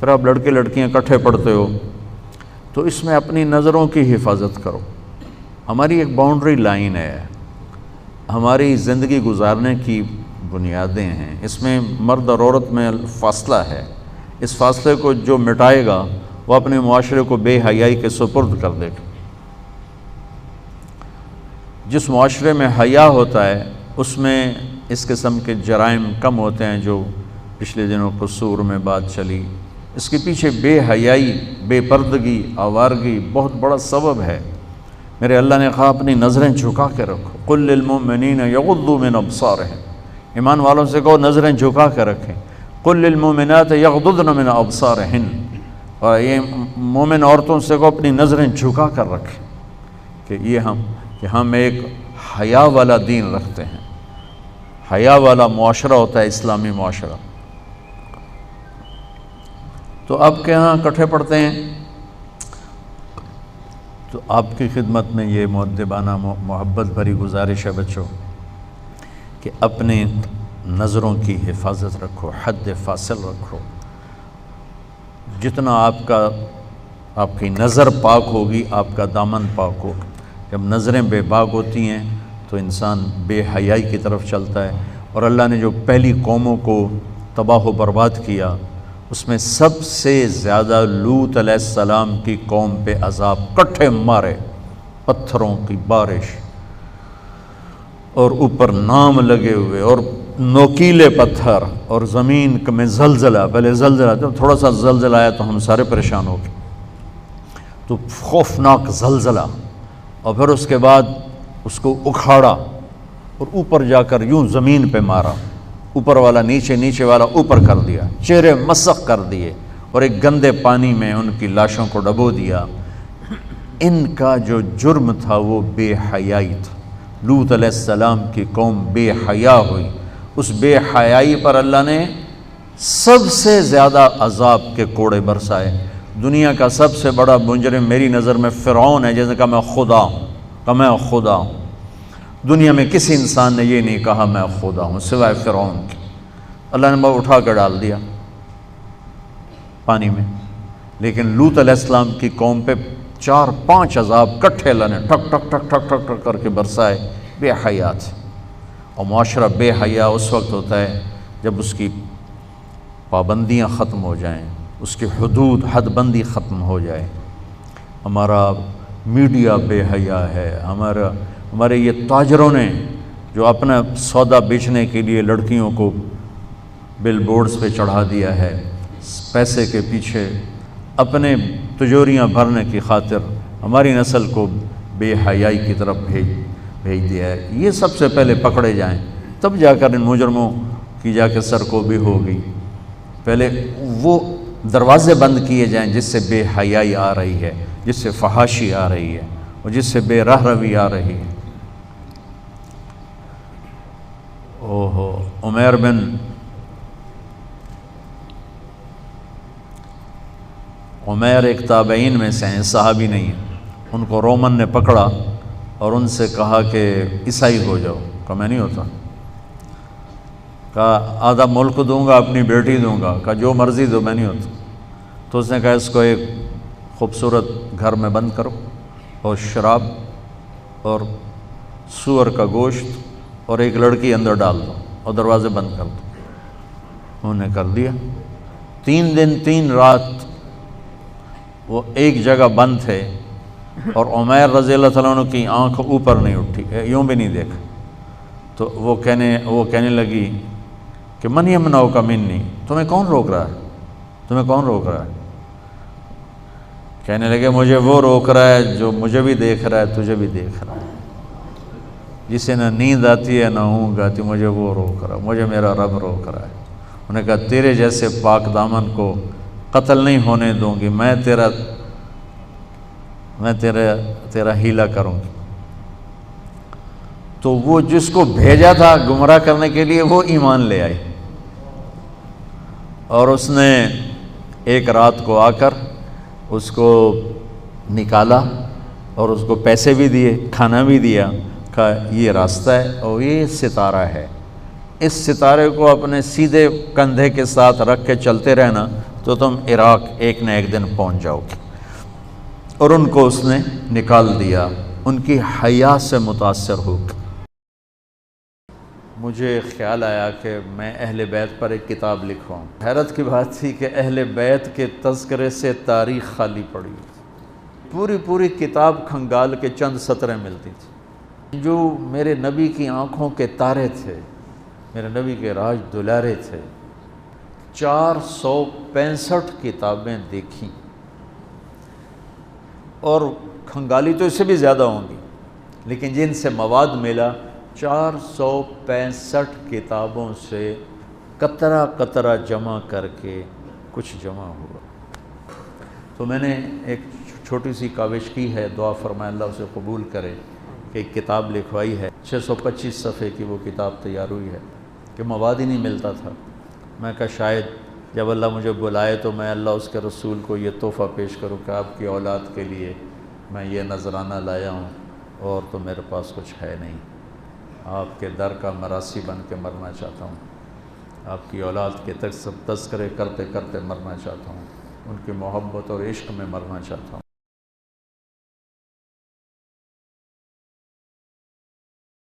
پھر آپ لڑکے لڑکیاں اکٹھے پڑھتے ہو، تو اس میں اپنی نظروں کی حفاظت کرو۔ ہماری ایک باؤنڈری لائن ہے، ہماری زندگی گزارنے کی بنیادیں ہیں، اس میں مرد اور عورت میں فاصلہ ہے۔ اس فاصلے کو جو مٹائے گا وہ اپنے معاشرے کو بے حیائی کے سپرد کر دے گا۔ جس معاشرے میں حیا ہوتا ہے اس میں اس قسم کے جرائم کم ہوتے ہیں، جو پچھلے دنوں قصور میں بات چلی۔ اس کے پیچھے بے حیائی، بے پردگی، آوارگی بہت بڑا سبب ہے۔ میرے اللہ نے کہا اپنی نظریں جھکا کے رکھو، قل للمؤمنین یغضوا من ابصارہم، ایمان والوں سے کہو نظریں جھکا کے رکھیں۔ قل للمؤمنات یغضضن من ابصارہن، اور یہ مومن عورتوں سے کہو اپنی نظریں جھکا کر رکھیں، کہ ہم ایک حیا والا دین رکھتے ہیں، حیا والا معاشرہ ہوتا ہے اسلامی معاشرہ۔ تو آپ کے ہاں اکٹھے پڑھتے ہیں، تو آپ کی خدمت میں یہ مؤدبانہ محبت بھری گزارش ہے بچوں کہ اپنے نظروں کی حفاظت رکھو، حد فاصل رکھو۔ جتنا آپ کی نظر پاک ہوگی آپ کا دامن پاک ہوگا۔ جب نظریں بے باک ہوتی ہیں تو انسان بے حیائی کی طرف چلتا ہے، اور اللہ نے جو پہلی قوموں کو تباہ و برباد کیا اس میں سب سے زیادہ لوط علیہ السلام کی قوم پہ عذاب کٹھے مارے، پتھروں کی بارش، اور اوپر نام لگے ہوئے اور نوکیلے پتھر، اور زمین میں زلزلہ، پہلے زلزلہ، جب تھوڑا سا زلزلہ آیا تو ہم سارے پریشان ہو گئے، تو خوفناک زلزلہ، اور پھر اس کے بعد اس کو اکھاڑا اور اوپر جا کر یوں زمین پہ مارا، اوپر والا نیچے، نیچے والا اوپر کر دیا، چہرے مسخ کر دیے، اور ایک گندے پانی میں ان کی لاشوں کو ڈبو دیا۔ ان کا جو جرم تھا وہ بے حیائی تھا۔ لوط علیہ السلام کی قوم بے حیا ہوئی، اس بے حیائی پر اللہ نے سب سے زیادہ عذاب کے کوڑے برسائے۔ دنیا کا سب سے بڑا مجرم میری نظر میں فرعون ہے، جیسے کہ میں خدا ہوں، میں خدا ہوں۔ دنیا میں کسی انسان نے یہ نہیں کہا میں خدا ہوں سوائے فرعون کے۔ اللہ نے وہ اٹھا کر ڈال دیا پانی میں، لیکن لوط علیہ السلام کی قوم پہ 4-5 عذاب کٹھے اللہ نے ٹھک ٹھک ٹھک ٹھک ٹھک ٹھک کر کے برسائے، بے حیا تھے۔ اور معاشرہ بے حیا اس وقت ہوتا ہے جب اس کی پابندیاں ختم ہو جائیں، اس کی حدود، حد بندی ختم ہو جائے۔ ہمارا میڈیا بے حیا ہے، ہمارے یہ تاجروں نے جو اپنا سودا بیچنے کے لیے لڑکیوں کو بل بورڈز پہ چڑھا دیا ہے، پیسے کے پیچھے اپنے تجوریاں بھرنے کی خاطر ہماری نسل کو بے حیائی کی طرف بھیج دیا ہے۔ یہ سب سے پہلے پکڑے جائیں، تب جا کر ان مجرموں کی جا کے سرکوبی ہوگی۔ پہلے وہ دروازے بند کیے جائیں جس سے بے حیائی آ رہی ہے، جس سے فحاشی آ رہی ہے، اور جس سے بے راہ روی آ رہی ہے۔ عمیر ایک تابعین میں سے ہیں، صحابی نہیں ہیں۔ ان کو رومن نے پکڑا اور ان سے کہا کہ عیسائی ہو جاؤ، کہا میں نہیں ہوتا، کہا آدھا ملک دوں گا، اپنی بیٹی دوں گا، کہا جو مرضی دو، میں نہیں ہوتا۔ تو اس نے کہا اس کو ایک خوبصورت گھر میں بند کرو، اور شراب اور سور کا گوشت اور ایک لڑکی اندر ڈال دو اور دروازے بند کر دو۔ انہوں نے کر دیا۔ 3 دن 3 رات وہ ایک جگہ بند تھے، اور عمیر رضی اللہ تعالیٰ عنہ کی آنکھ اوپر نہیں اٹھی، یوں بھی نہیں دیکھا۔ تو وہ کہنے لگی کہ من یمنعک منی، تمہیں کون روک رہا ہے، تمہیں کون روک رہا ہے؟ کہنے لگے مجھے وہ روک رہا ہے جو مجھے بھی دیکھ رہا ہے، تجھے بھی دیکھ رہا ہے، جسے نہ نیند آتی ہے نہ اونگ آتی، مجھے وہ روک رہا ہے، مجھے میرا رب روک رہا ہے۔ انہوں نے کہا تیرے جیسے پاک دامن کو قتل نہیں ہونے دوں گی، میں تیرا ہیلا کروں گی۔ تو وہ جس کو بھیجا تھا گمراہ کرنے کے لیے وہ ایمان لے آئی، اور اس نے ایک رات کو آ کر اس کو نکالا اور اس کو پیسے بھی دیے، کھانا بھی دیا، کہا یہ راستہ ہے اور یہ ستارہ ہے، اس ستارے کو اپنے سیدھے کندھے کے ساتھ رکھ کے چلتے رہنا، تو تم عراق ایک نہ ایک دن پہنچ جاؤ گے۔ اور ان کو اس نے نکال دیا، ان کی حیا سے متاثر ہو کے مجھے خیال آیا کہ میں اہل بیت پر ایک کتاب لکھواؤں۔ حیرت کی بات تھی کہ اہل بیت کے تذکرے سے تاریخ خالی پڑی، پوری کتاب کھنگال کے چند سطریں ملتی تھیں۔ جو میرے نبی کی آنکھوں کے تارے تھے، میرے نبی کے راج دلارے تھے، 465 کتابیں دیکھیں، اور کھنگالی تو اس سے بھی زیادہ ہوں گی، لیکن جن سے مواد ملا 465 کتابوں سے قطرہ قطرہ جمع کر کے کچھ جمع ہوا۔ تو میں نے ایک چھوٹی سی کاوش کی ہے، دعا فرمائے اللہ اسے قبول کرے، کہ ایک کتاب لکھوائی ہے، 625 صفحے کی وہ کتاب تیار ہوئی ہے، کہ مواد ہی نہیں ملتا تھا۔ میں کہا شاید جب اللہ مجھے بلائے تو میں اللہ اس کے رسول کو یہ تحفہ پیش کروں کہ آپ کی اولاد کے لیے میں یہ نذرانہ لایا ہوں، اور تو میرے پاس کچھ ہے نہیں، آپ کے در کا مراسی بن کے مرنا چاہتا ہوں، آپ کی اولاد کے تذکرے کرتے کرتے مرنا چاہتا ہوں، ان کی محبت اور عشق میں مرنا چاہتا ہوں۔